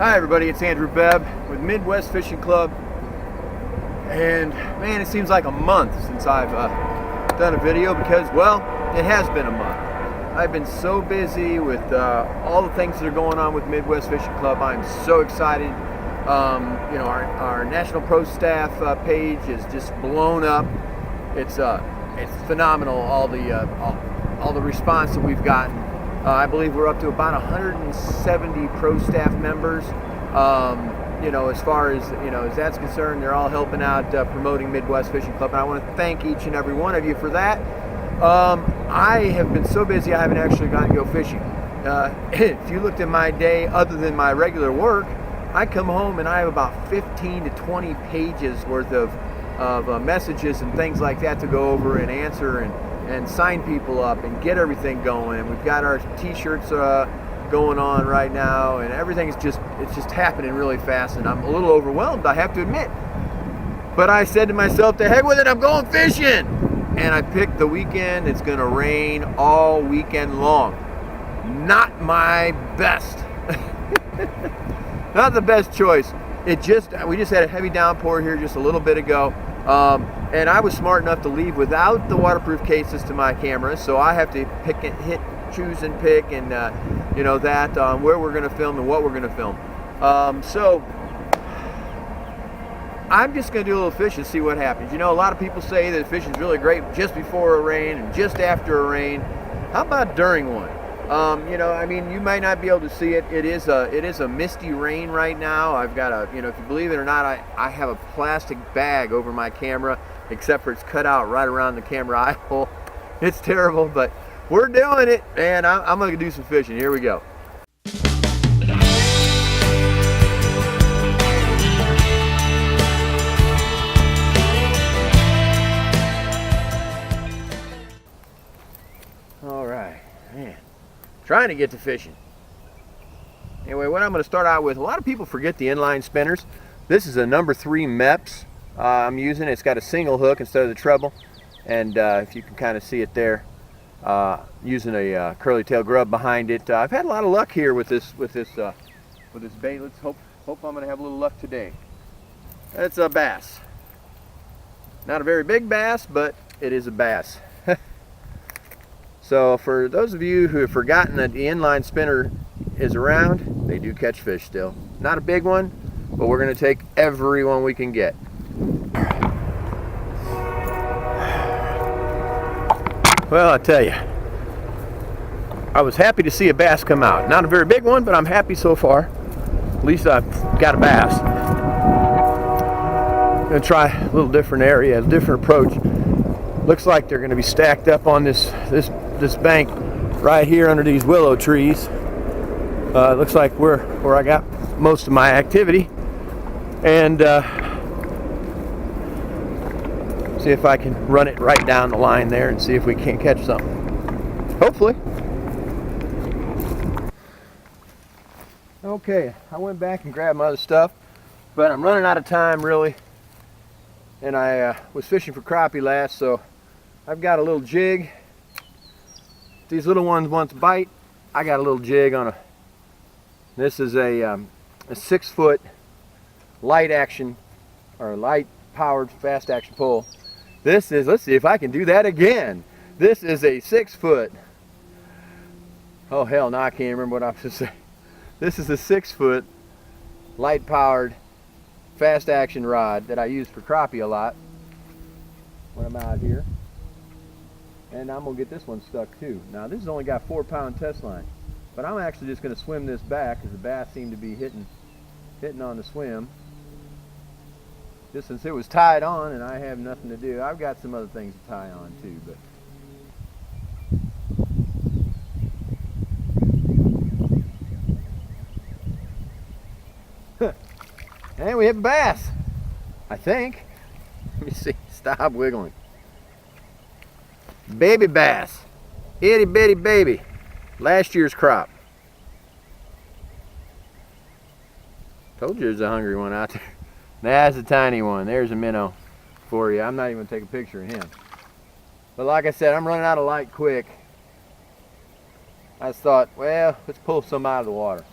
Hi everybody, it's Andrew Bebb with Midwest Fishing Club, and man, it seems like a month since I've done a video because, well, it has been a month. I've been so busy with all the things that are going on with Midwest Fishing Club. I'm so excited. You know, our National Pro Staff page is just blown up. It's phenomenal, all the response that we've gotten. I believe we're up to about 170 pro staff members. You know, as far as as that's concerned, they're all helping out promoting Midwest Fishing Club, and I want to thank each and every one of you for that. I have been so busy I haven't actually gotten to go fishing. If you looked at my day, other than my regular work, I come home and I have about 15 to 20 pages worth of messages and things like that to go over and answer and sign people up and get everything going. We've got our t-shirts going on right now, and everything is just happening really fast, and I'm a little overwhelmed, I have to admit. But I said to myself, to heck with it, I'm going fishing. And I picked the weekend. It's gonna rain all weekend long. Not my best. Not the best choice. We just had a heavy downpour here just a little bit ago. And I was smart enough to leave without the waterproof cases to my camera, so I have to choose and pick, and where we're going to film and what we're going to film. So I'm just going to do a little fish and see what happens. You know, a lot of people say that fishing is really great just before a rain and just after a rain. How about during one? I mean, you might not be able to see it. It is a misty rain right now. I've got if you believe it or not, I have a plastic bag over my camera, except for it's cut out right around the camera eye hole. It's terrible, but we're doing it, and I'm gonna do some fishing. Here we go. All right, man. Trying to get to fishing. Anyway, what I'm going to start out with, a lot of people forget the inline spinners. This is a number 3 Mepps I'm using. It's got a single hook instead of the treble, and if you can kind of see it there, using a curly tail grub behind it. I've had a lot of luck here with this bait. Let's hope I'm going to have a little luck today. It's a bass. Not a very big bass, but it is a bass. So for those of you who have forgotten that the inline spinner is around, they do catch fish still. Not a big one, but we're going to take every one we can get. Well, I tell you, I was happy to see a bass come out. Not a very big one, but I'm happy so far. At least I've got a bass. I'm going to try a little different area, a different approach. Looks like they're going to be stacked up on this bank right here under these willow trees. Looks like where I got most of my activity, and see if I can run it right down the line there and see if we can't catch something. Hopefully. Okay, I went back and grabbed my other stuff, but I'm running out of time really, and I was fishing for crappie last, so I've got a little jig. These little ones want to bite. I got a little jig on this is a 6-foot light action, or light powered fast action pole. This is, let's see if I can do that again. This is a 6-foot, oh hell no, I can't remember what I was to say. This is a 6-foot light powered fast action rod that I use for crappie a lot when I'm out here. And I'm going to get this one stuck too. Now this has only got 4-pound test line, but I'm actually just going to swim this back because the bass seem to be hitting on the swim. Just since it was tied on and I have nothing to do. I've got some other things to tie on too, but and we have a bass, I think. Let me see. Stop wiggling. Baby bass. Itty bitty baby. Last year's crop. Told you there's a hungry one out there. That's a tiny one. There's a minnow for you. I'm not even going to take a picture of him. But like I said, I'm running out of light quick. I just thought, well, let's pull some out of the water.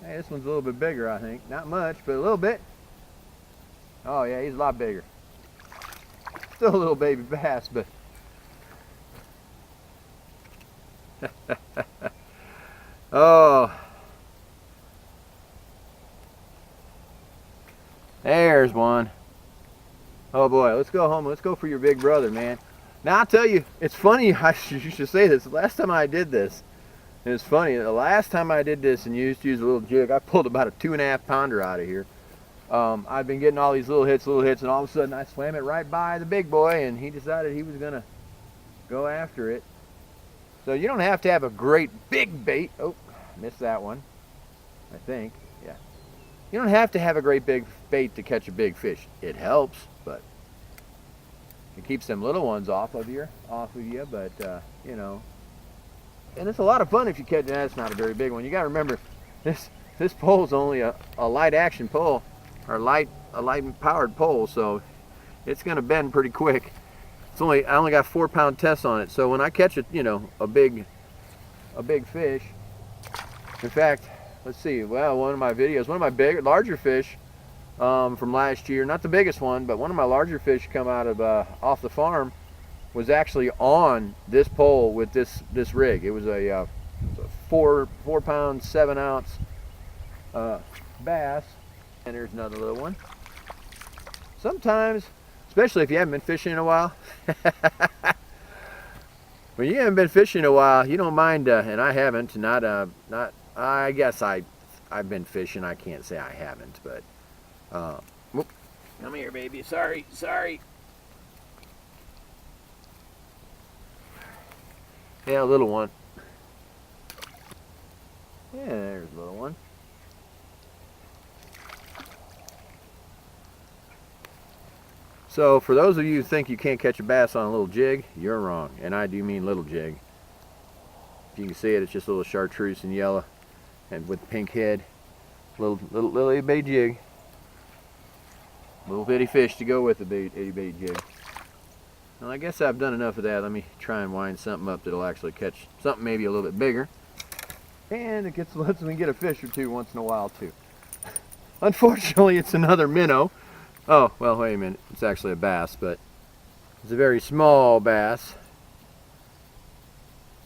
Hey, this one's a little bit bigger, I think. Not much, but a little bit. Oh yeah, he's a lot bigger. Still a little baby bass, but oh, there's one. Oh boy, let's go home. Let's go for your big brother, man. Now I'll tell you, it's funny. You should say this. The last time I did this, it's funny. The last time I did this and used to use a little jig, I pulled about a 2.5 pounder out of here. I've been getting all these little hits, and all of a sudden I swam it right by the big boy, and he decided he was gonna go after it. So you don't have to have a great big bait. Oh, missed that one, I think. Yeah. You don't have to have a great big bait to catch a big fish. It helps, but it keeps them little ones off of you. But you know, and it's a lot of fun if you catch. That's not a very big one. You got to remember, this pole is only a light action pole, or a light powered pole, so it's going to bend pretty quick. I only got 4-pound test on it, so when I catch a big fish. In fact, let's see. Well, one of my larger fish from last year, not the biggest one, but one of my larger fish come out of off the farm, was actually on this pole with this rig. It was a 4-pound 7-ounce bass, and there's another little one. Sometimes, especially if you haven't been fishing in a while, when you haven't been fishing in a while, you don't mind, and I haven't. I guess I've been fishing. I can't say I haven't, but whoop. Come here, baby. Sorry. Yeah, a little one. Yeah, there's a little one. So for those of you who think you can't catch a bass on a little jig, you're wrong. And I do mean little jig. If you can see it, it's just a little chartreuse in yellow and with pink head. Little itty bitty jig. Little bitty fish to go with the itty bitty jig. Well, I guess I've done enough of that. Let me try and wind something up that'll actually catch something maybe a little bit bigger. And it lets me get a fish or two once in a while too. Unfortunately, it's another minnow. Oh, well, wait a minute. It's actually a bass, but it's a very small bass.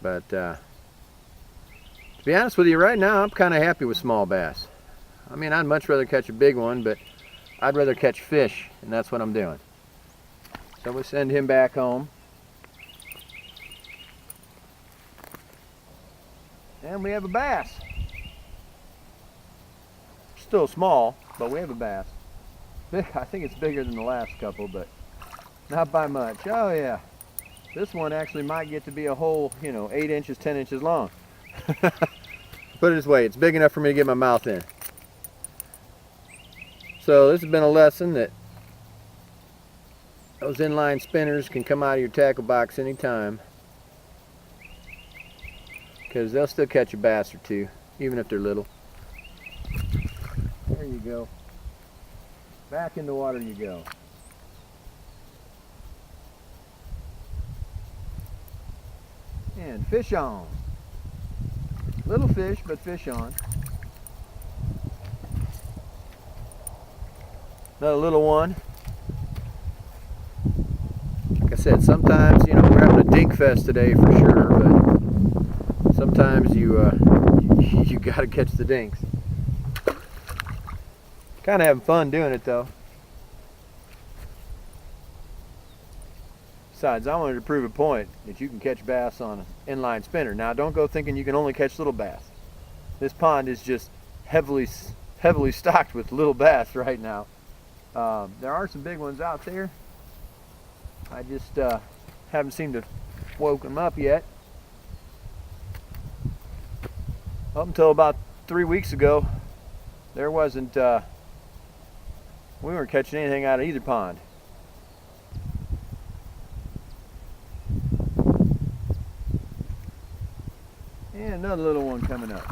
But to be honest with you, right now, I'm kind of happy with small bass. I mean, I'd much rather catch a big one, but I'd rather catch fish, and that's what I'm doing. So we'll send him back home. And we have a bass. Still small, but we have a bass. I think it's bigger than the last couple, but not by much. Oh yeah, this one actually might get to be a whole, 8 inches, 10 inches long. Put it this way, it's big enough for me to get my mouth in. So this has been a lesson that those inline spinners can come out of your tackle box anytime, because they'll still catch a bass or two, even if they're little. There you go. Back in the water you go. And fish on. Little fish, but fish on. Another little one. Like I said, sometimes, we're having a dink fest today for sure, but sometimes you gotta catch the dinks. Kind of having fun doing it though. Besides, I wanted to prove a point that you can catch bass on an inline spinner. Now, don't go thinking you can only catch little bass. This pond is just heavily stocked with little bass right now. There are some big ones out there. I just haven't seemed to woke them up yet. Up until about 3 weeks ago, there wasn't. We weren't catching anything out of either pond. And another little one coming up.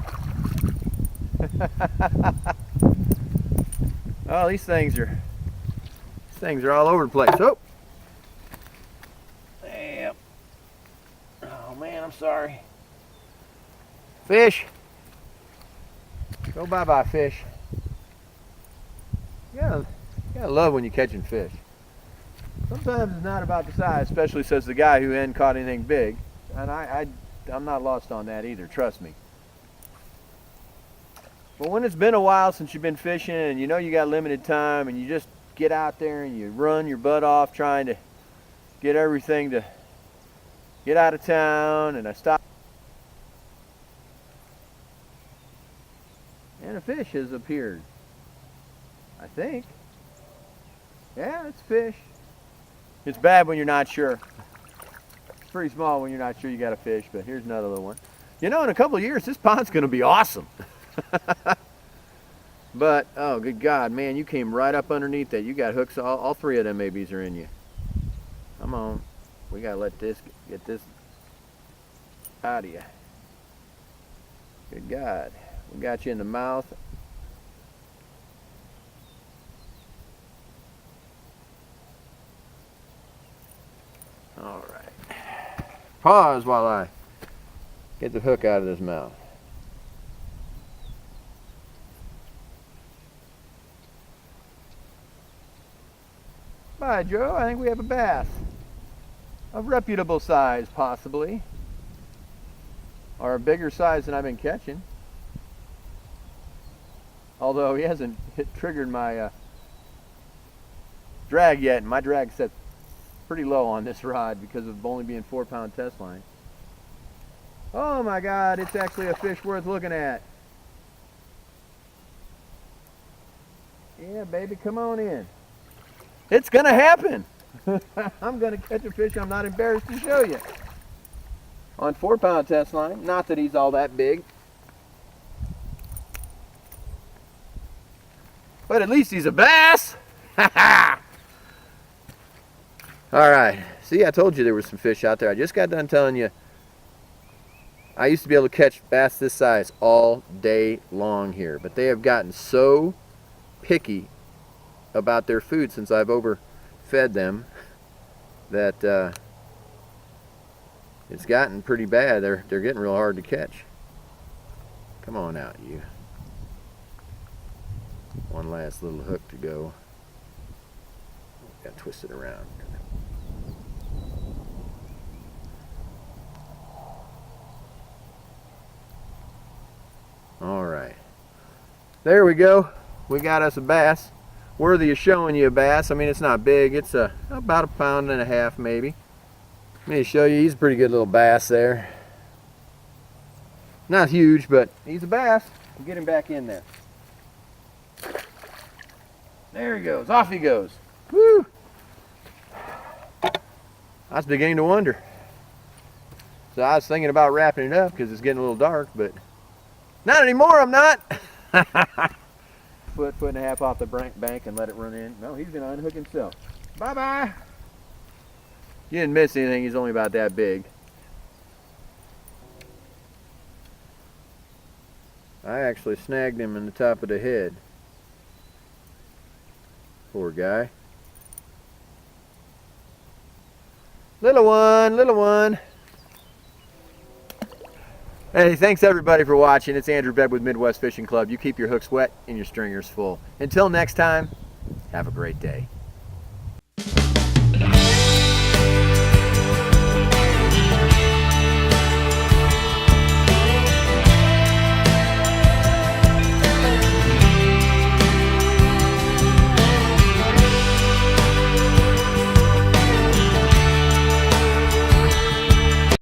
Oh, these things are all over the place. Oh, yep. Oh man, I'm sorry. Fish. Go bye-bye, fish. Yeah, you gotta love when you're catching fish. Sometimes it's not about the size, especially says the guy who hadn't caught anything big. And I'm not lost on that either, trust me. But when it's been a while since you've been fishing and you know you got limited time and you just get out there and you run your butt off trying to get everything to get out of town, and I stop. And a fish has appeared. I think. Yeah, it's fish. It's bad when you're not sure. It's pretty small when you're not sure you got a fish, but here's another little one. You know, in a couple of years, this pond's gonna be awesome. But, oh, good God, man, you came right up underneath that. You got hooks, all three of them babies are in you. Come on. We gotta let this, get this out of you. Good God. We got you in the mouth. All right. Pause while I get the hook out of his mouth. Bye, Joe. I think we have a bass. Of reputable size, possibly. Or a bigger size than I've been catching. Although he hasn't triggered my drag yet. My drag set pretty low on this rod because of only being 4-pound test line. Oh my God, it's actually a fish worth looking at. Yeah, baby, come on in. It's gonna happen. I'm gonna catch a fish I'm not embarrassed to show you. On 4-pound test line, not that he's all that big. But at least he's a bass. All right, see, I told you there were some fish out there. I just got done telling you I used to be able to catch bass this size all day long here, but they have gotten so picky about their food since I've overfed them that it's gotten pretty bad. They're getting real hard to catch. Come on out, you. One last little hook to go. Got to twist it around. All right. There we go. We got us a bass. Worthy of showing you a bass. I mean, it's not big. It's about 1.5 pounds maybe. Let me show you. He's a pretty good little bass there. Not huge, but he's a bass. We'll get him back in there. There he goes. Off he goes. Woo! I was beginning to wonder. So I was thinking about wrapping it up because it's getting a little dark, but not anymore, I'm not. Foot and a half off the bank and let it run in. No, he's going to unhook himself. Bye-bye. You didn't miss anything. He's only about that big. I actually snagged him in the top of the head. Poor guy. Little one, little one. Hey, thanks everybody for watching. It's Andrew Bebb with Midwest Fishing Club. You keep your hooks wet and your stringers full. Until next time, have a great day.